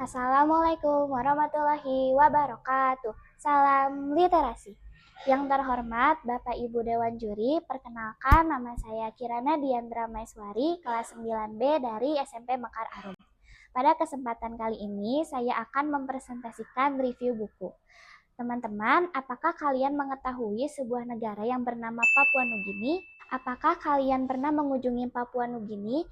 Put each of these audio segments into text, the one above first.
Assalamualaikum warahmatullahi wabarakatuh. Salam literasi. Yang terhormat Bapak Ibu Dewan Juri, perkenalkan nama saya Kirana Diandra Maiswari, kelas 9B dari SMP Mekar Arum. Pada kesempatan kali ini, saya akan mempresentasikan review buku. Teman-teman, apakah kalian mengetahui sebuah negara yang bernama Papua Nugini? Apakah kalian pernah mengunjungi Papua Nugini?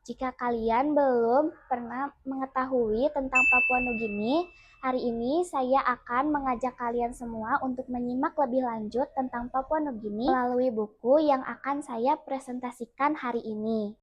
Jika kalian belum pernah mengetahui tentang Papua Nugini, hari ini saya akan mengajak kalian semua untuk menyimak lebih lanjut tentang Papua Nugini melalui buku yang akan saya presentasikan hari ini.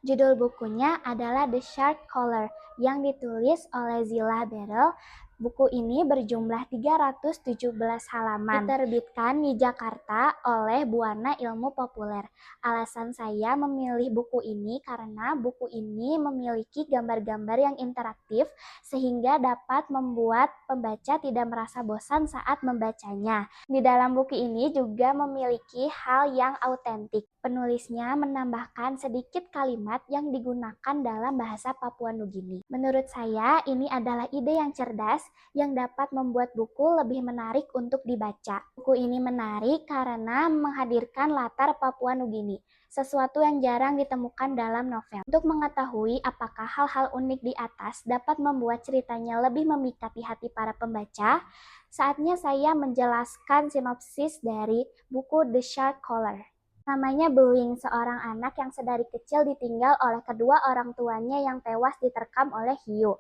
Judul bukunya adalah The Shark Collar yang ditulis oleh Zilla Barrel. Buku ini berjumlah 317 halaman, diterbitkan di Jakarta oleh Buana Ilmu Populer. Alasan saya memilih buku ini karena buku ini memiliki gambar-gambar yang interaktif sehingga dapat membuat pembaca tidak merasa bosan saat membacanya. Di dalam buku ini juga memiliki hal yang autentik. Penulisnya menambahkan sedikit kalimat yang digunakan dalam bahasa Papua Nugini. Menurut saya, ini adalah ide yang cerdas yang dapat membuat buku lebih menarik untuk dibaca. Buku ini menarik karena menghadirkan latar Papua Nugini, sesuatu yang jarang ditemukan dalam novel. Untuk mengetahui apakah hal-hal unik di atas dapat membuat ceritanya lebih memikat di hati para pembaca, saatnya saya menjelaskan sinopsis dari buku The Shark Collar. Namanya Bluing, seorang anak yang sedari kecil ditinggal oleh kedua orang tuanya yang tewas diterkam oleh hiu.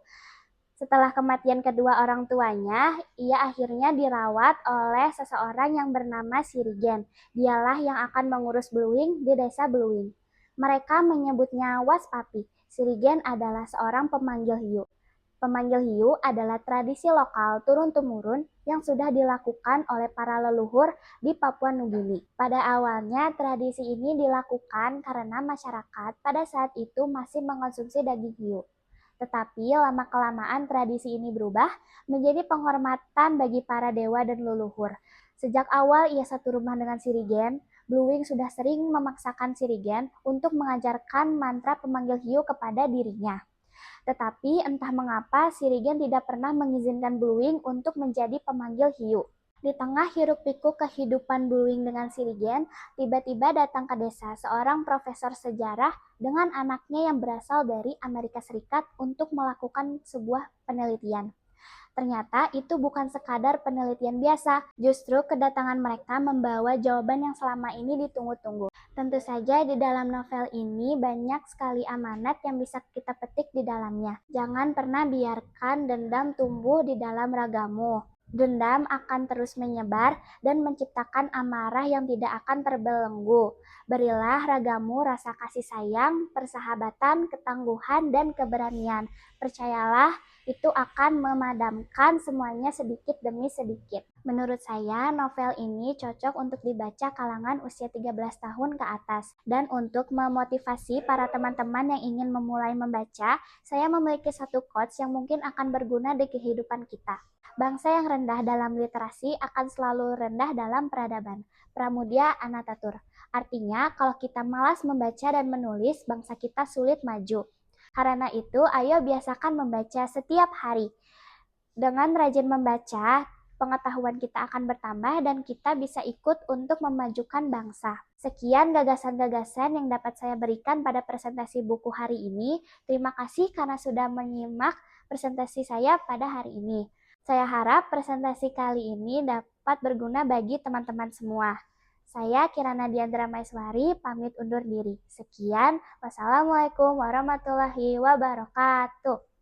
Setelah kematian kedua orang tuanya, ia akhirnya dirawat oleh seseorang yang bernama Sirigen. Dialah yang akan mengurus Bluing di desa Bluing. Mereka menyebutnya Waspapi. Sirigen adalah seorang pemanggil hiu. Pemanggil hiu adalah tradisi lokal turun-temurun yang sudah dilakukan oleh para leluhur di Papua Nugini. Pada awalnya, tradisi ini dilakukan karena masyarakat pada saat itu masih mengonsumsi daging hiu. Tetapi lama-kelamaan tradisi ini berubah menjadi penghormatan bagi para dewa dan leluhur. Sejak awal ia satu rumah dengan Sirigen, Bluing sudah sering memaksakan Sirigen untuk mengajarkan mantra pemanggil hiu kepada dirinya. Tetapi entah mengapa Sirigen tidak pernah mengizinkan Bluing untuk menjadi pemanggil hiu. Di tengah hiruk-pikuk kehidupan Bluing dengan Sirigen, tiba-tiba datang ke desa seorang profesor sejarah dengan anaknya yang berasal dari Amerika Serikat untuk melakukan sebuah penelitian. Ternyata itu bukan sekadar penelitian biasa, justru kedatangan mereka membawa jawaban yang selama ini ditunggu-tunggu. Tentu saja di dalam novel ini banyak sekali amanat yang bisa kita petik di dalamnya. Jangan pernah biarkan dendam tumbuh di dalam ragamu. Dendam akan terus menyebar dan menciptakan amarah yang tidak akan terbelenggu. Berilah ragamu rasa kasih sayang, persahabatan, ketangguhan, dan keberanian. Percayalah, itu akan memadamkan semuanya sedikit demi sedikit. Menurut saya, novel ini cocok untuk dibaca kalangan usia 13 tahun ke atas. Dan untuk memotivasi para teman-teman yang ingin memulai membaca, saya memiliki satu quotes yang mungkin akan berguna di kehidupan kita. Bangsa yang rendah dalam literasi akan selalu rendah dalam peradaban. Pramudia Anantatur. Artinya, kalau kita malas membaca dan menulis, bangsa kita sulit maju. Karena itu, ayo biasakan membaca setiap hari. Dengan rajin membaca, pengetahuan kita akan bertambah dan kita bisa ikut untuk memajukan bangsa. Sekian gagasan-gagasan yang dapat saya berikan pada presentasi buku hari ini. Terima kasih karena sudah menyimak presentasi saya pada hari ini. Saya harap presentasi kali ini dapat berguna bagi teman-teman semua. Saya Kirana Diandra Maiswari, pamit undur diri. Sekian, wassalamualaikum warahmatullahi wabarakatuh.